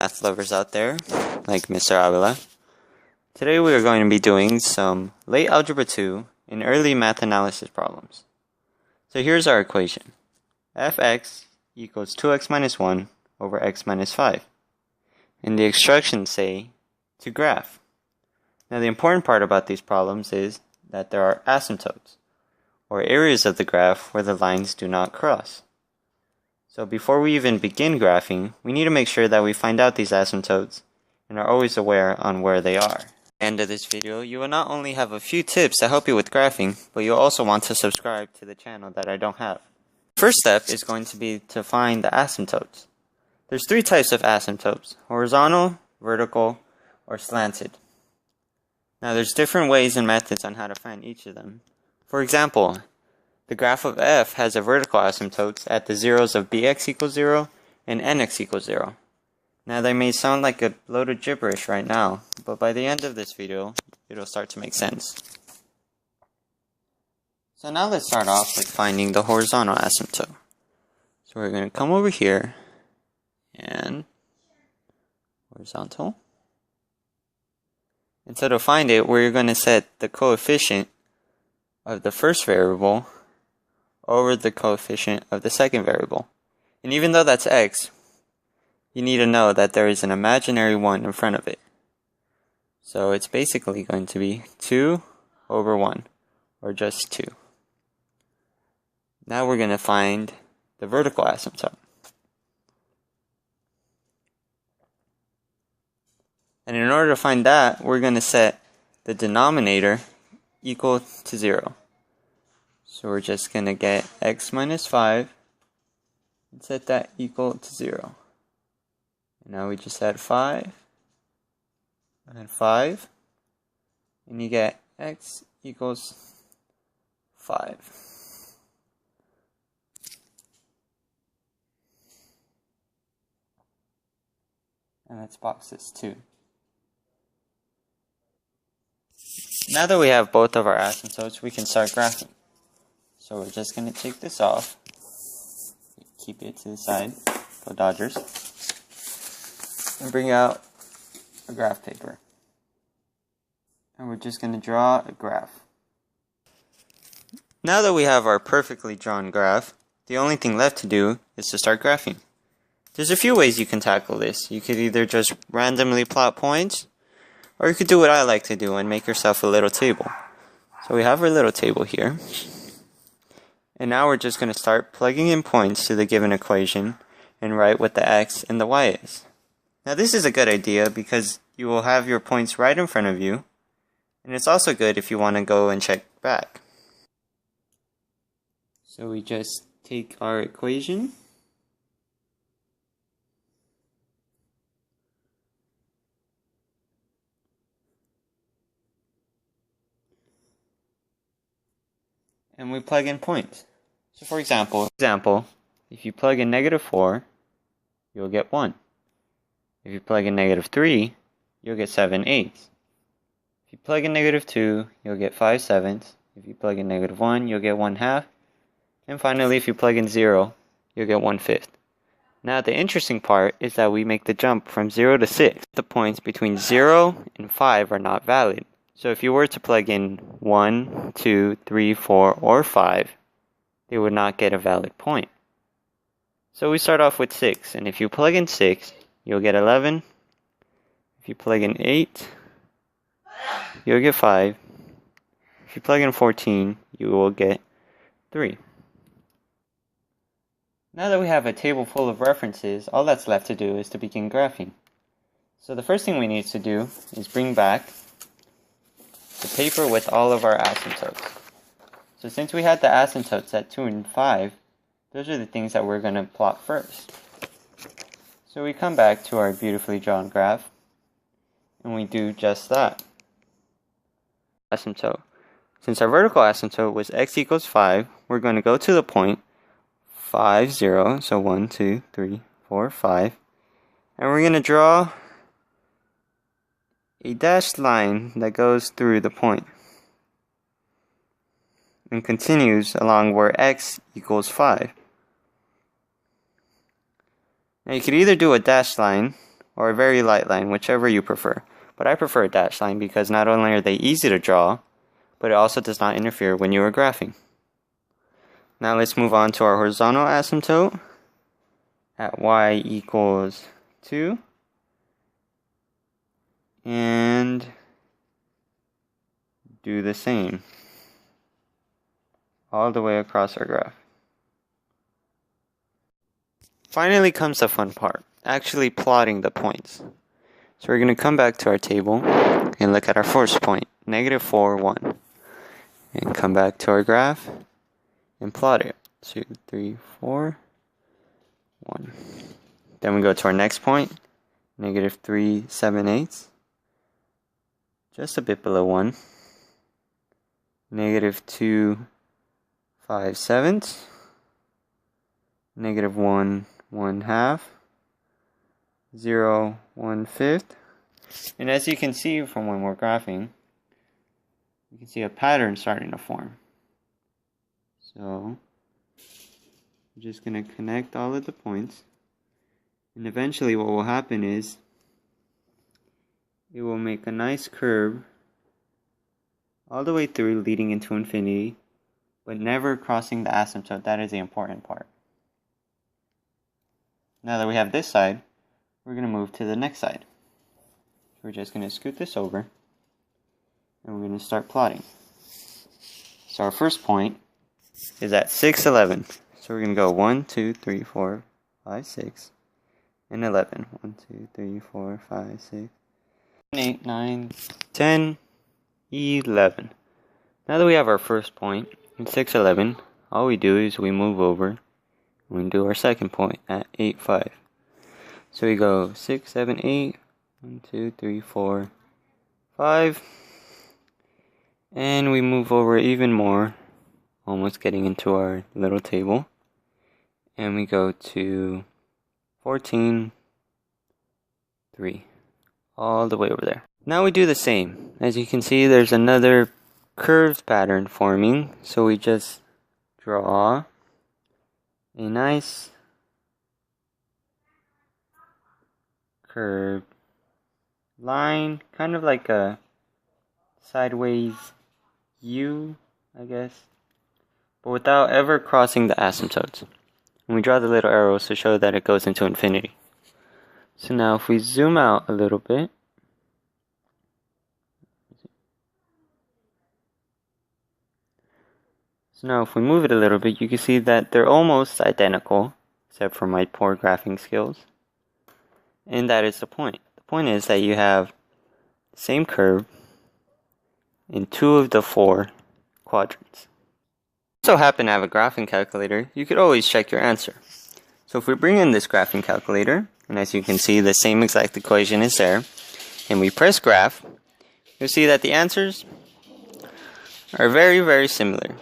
math lovers out there, like Mr. Avila. Today we are going to be doing some late algebra 2 and early math analysis problems. So here's our equation. fx equals 2x minus 1 over x minus 5. And the instructions say to graph. Now the important part about these problems is that there are asymptotes, or areas of the graph where the lines do not cross. So before we even begin graphing, we need to make sure that we find out these asymptotes and are always aware on where they are. At the end of this video, you will not only have a few tips to help you with graphing, but you'll also want to subscribe to the channel that I don't have. First step is going to be to find the asymptotes. There's three types of asymptotes: horizontal, vertical, or slanted. Now there's different ways and methods on how to find each of them. For example, the graph of f has a vertical asymptotes at the zeros of bx equals 0 and nx equals 0. Now they may sound like a load of gibberish right now, but by the end of this video, it'll start to make sense. So now let's start off with finding the horizontal asymptote. So we're going to come over here and horizontal. And so to find it, we're going to set the coefficient of the first variable over the coefficient of the second variable. And even though that's x, you need to know that there is an imaginary 1 in front of it. So it's basically going to be 2 over 1, or just 2. Now we're going to find the vertical asymptote. And in order to find that, we're going to set the denominator equal to 0. So we're just going to get x minus 5 and set that equal to 0. And now we just add 5 and 5, and you get x equals 5. And let's box this too. Now that we have both of our asymptotes, we can start graphing. So we're just going to take this off, keep it to the side, go Dodgers, and bring out a graph paper. And we're just going to draw a graph. Now that we have our perfectly drawn graph, the only thing left to do is to start graphing. There's a few ways you can tackle this. You could either just randomly plot points, or you could do what I like to do and make yourself a little table. So we have our little table here. And now we're just going to start plugging in points to the given equation and write what the x and the y is. Now this is a good idea because you will have your points right in front of you, and it's also good if you want to go and check back. So we just take our equation, and we plug in points. So for example, if you plug in -4, you'll get 1. If you plug in -3, you'll get 7/8. If you plug in -2, you'll get 5/7. If you plug in -1, you'll get 1/2. And finally, if you plug in 0, you'll get 1/5. Now the interesting part is that we make the jump from 0 to 6. The points between 0 and 5 are not valid. So if you were to plug in 1, 2, 3, 4, or 5, they would not get a valid point. So we start off with 6, and if you plug in 6, you'll get 11. If you plug in 8, you'll get 5. If you plug in 14, you will get 3. Now that we have a table full of references, all that's left to do is to begin graphing. So the first thing we need to do is bring back the paper with all of our asymptotes. So since we had the asymptotes at 2 and 5, those are the things that we're going to plot first. So we come back to our beautifully drawn graph, and we do just that. Asymptote. Since our vertical asymptote was x equals 5, we're going to go to the point 5, 0, so 1, 2, 3, 4, 5, and we're going to draw a dashed line that goes through the point and continues along where x equals 5. Now you could either do a dashed line or a very light line, whichever you prefer. But I prefer a dashed line because not only are they easy to draw, but it also does not interfere when you are graphing. Now let's move on to our horizontal asymptote at y equals 2. And do the same all the way across our graph. Finally comes the fun part, actually plotting the points. So we're going to come back to our table and look at our first point, -4, 1. And come back to our graph and plot it. 2, 3, 4, 1. Then we go to our next point, -3, 7, 8. Just a bit below 1. -2, 5, 7. -1, 1/2. 0, 1/5. And as you can see from when we're graphing, you can see a pattern starting to form. So I'm just going to connect all of the points. And eventually what will happen is it will make a nice curve all the way through, leading into infinity, but never crossing the asymptote. That is the important part. Now that we have this side, we're going to move to the next side. We're just going to scoot this over, and we're going to start plotting. So our first point is at 6, 11. So we're going to go 1, 2, 3, 4, 5, 6, and 11. 1, 2, 3, 4, 5, 6, 8, 9, 10, 11. Now that we have our first point in 6, 11, all we do is we move over and we do our second point at 8, 5. So we go 6, 7, 8, 1, 2, 3, 4, 5, and we move over even more, almost getting into our little table, and we go to 14, 3, all the way over there. Now we do the same. As you can see, there's another curved pattern forming, so we just draw a nice curved line, kind of like a sideways U, I guess, but without ever crossing the asymptotes. And we draw the little arrows to show that it goes into infinity. So now if we zoom out a little bit, if we move it a little bit, you can see that they're almost identical, except for my poor graphing skills. And that is the point. The point is that you have the same curve in 2 of the 4 quadrants. If you so happen to have a graphing calculator, you could always check your answer. So if we bring in this graphing calculator, and as you can see the same exact equation is there, and we press graph, you'll see that the answers are very, very similar.